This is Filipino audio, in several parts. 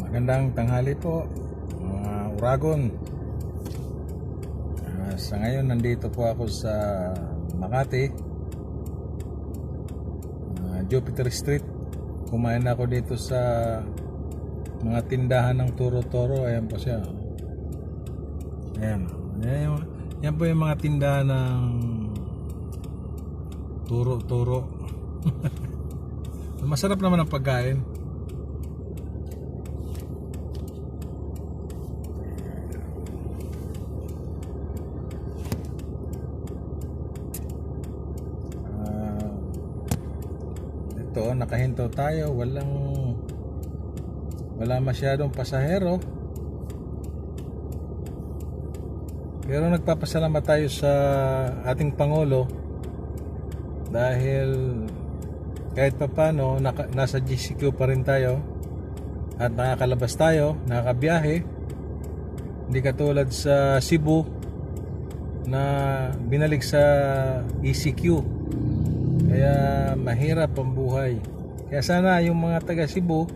Magandang tanghali po mga Uragon. Sa ngayon nandito po ako sa Makati, Jupiter Street. Kumain ako dito sa mga tindahan ng Turo-Toro. Ayan po siya. Yan po yung mga tindahan ng Turo-Toro. Masarap naman ang pagkain. Ito, nakahinto tayo, wala masyadong pasahero, pero nagpapasalamat tayo sa ating Pangulo dahil kahit papano nasa GCQ pa rin tayo at nakakalabas tayo, nakakabiyahe. Hindi katulad sa Cebu na binalik sa ECQ, kaya mahirap ang buhay. Kaya sana yung mga taga Cebu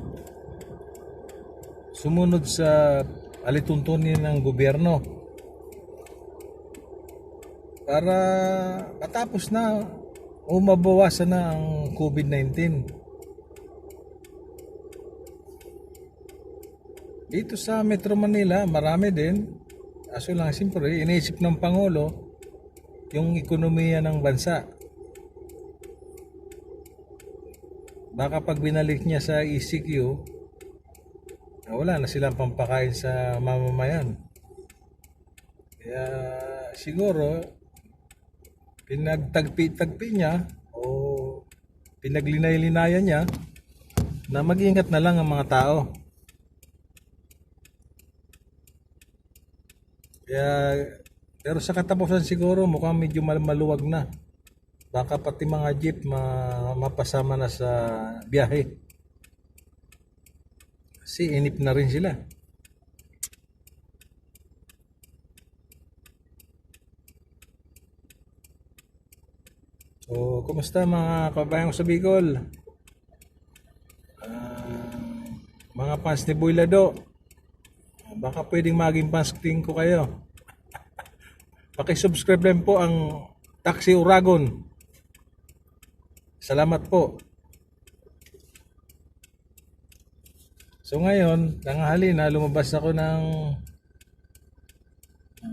sumunod sa alituntunin ng gobyerno para matapos na o mabawasan na ang COVID-19. Dito sa Metro Manila marami din, kaso lang siyempre iniisip ng Pangulo yung ekonomiya ng bansa. Baka pag binalik niya sa ECQ, wala na silang pampakain sa mamamayan. Kaya siguro pinagtagpi-tagpi niya o pinaglinay-linayan niya na mag-iingat na lang ang mga tao. Kaya, pero sa katapusan siguro mukhang medyo maluwag na. Baka pati mga jeep mapasama na sa biyahe. Kasi inip na rin sila. So, kumusta mga kabayan ko sa Bicol? Mga fans ni Boy Lado, baka pwedeng maging fans ko kayo. Paki-subscribe din po ang Taxi Uragon. Salamat po. So ngayon, tanghali na, lumabas ako ng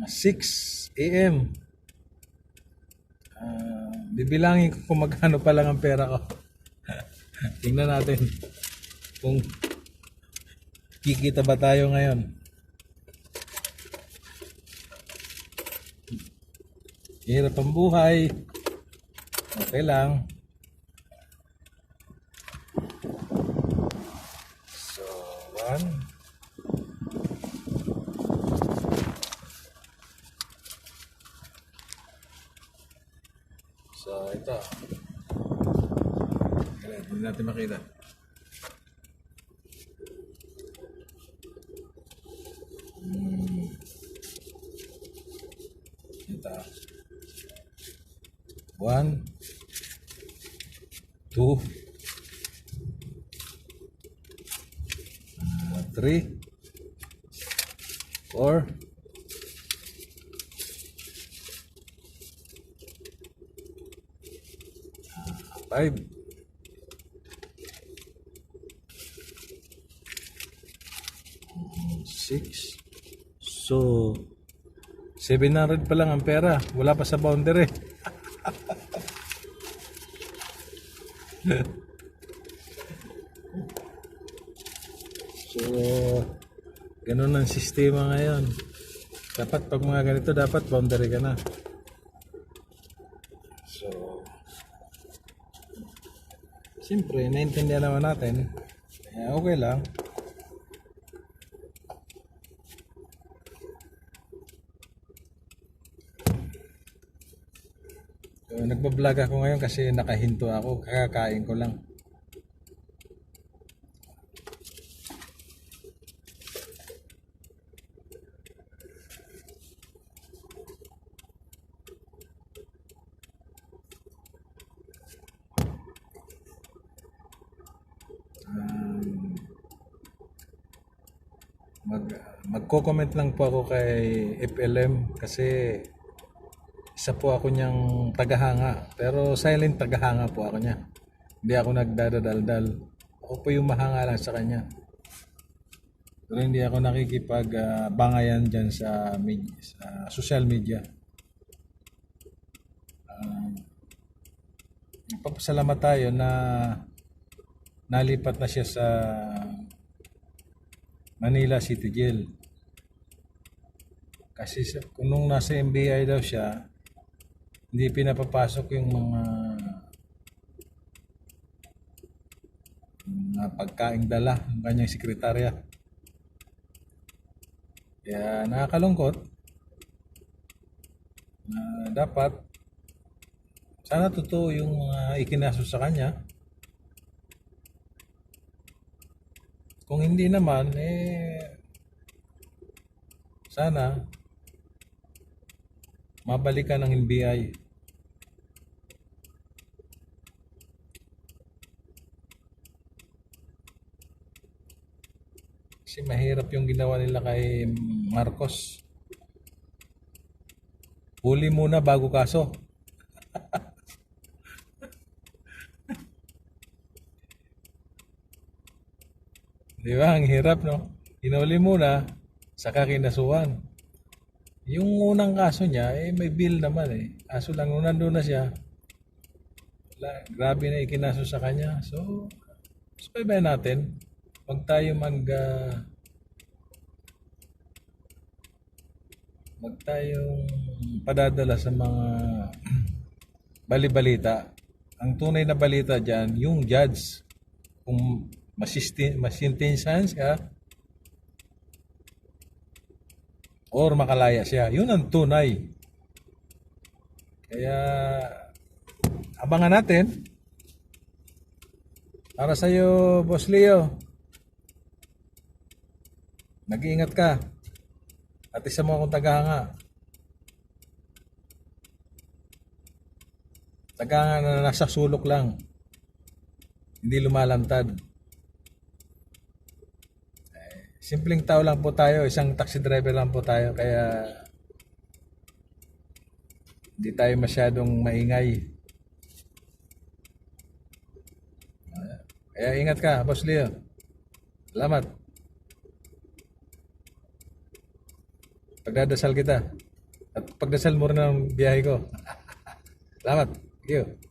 6 AM. Bibilangin ko kung magkano pa lang ang pera ko. Tingnan natin kung kikita ba tayo ngayon. Hirap ang buhay. Okay lang. So, 1. So, ito. Hindi natin makita. Ito. 1, 2, 3, 4, 5, 6. So 700 pa lang ang pera, wala pa sa boundary. So ganun ang sistema ngayon. Dapat pag mga ganito, dapat boundary ka na. So siyempre naintindihan naman natin, okay lang. So, nagbablog ako ngayon kasi nakahinto ako, kakakain ko lang. mag magko-comment lang po ako kay FLM kasi isa po ako niyang tagahanga, pero silent tagahanga po ako niya. Hindi ako nagdadaldal. Ako po yung mahanga lang sa kanya. Pero hindi ako nakikipag-bangayan dyan sa, sa social media. Nagpapasalamat tayo na nalipat na siya sa Manila City Jail. Kasi kung nung nasa MBI daw siya, hindi pinapapasok yung mga pagkaing dala ng kanyang sekretarya. Kaya nakakalungkot na dapat sana totoo yung mga ikinaso sa kanya. Kung hindi naman, sana mabalikan ng NBI. Kasi mahirap yung ginawa nila kay Marcos. Huli muna bago kaso. Di ba? Ang hirap, no? Hinuli muna, saka kinasuhan. Yung unang kaso niya, may bill naman eh. Kaso lang nung nandun na siya, grabe na ikinaso sa kanya. So, subaybayan natin. Huwag tayo huwag tayong padadala sa mga bali-balita. Ang tunay na balita dyan, yung judge, kung masintensahan siya or makalaya siya, yun ang tunay. Kaya abangan natin. Para sa'yo, Boss Leo, nag-iingat ka at isa mo akong tagahanga na nasa sulok lang, hindi lumalantad. Simpleng tao lang po tayo, isang taxi driver lang po tayo, kaya hindi tayo masyadong maingay. Kaya ingat ka, Boss Leo. Salamat. Pagdadasal kita. At pagdasal mo rin ang biyahe ko. Salamat. Thank you.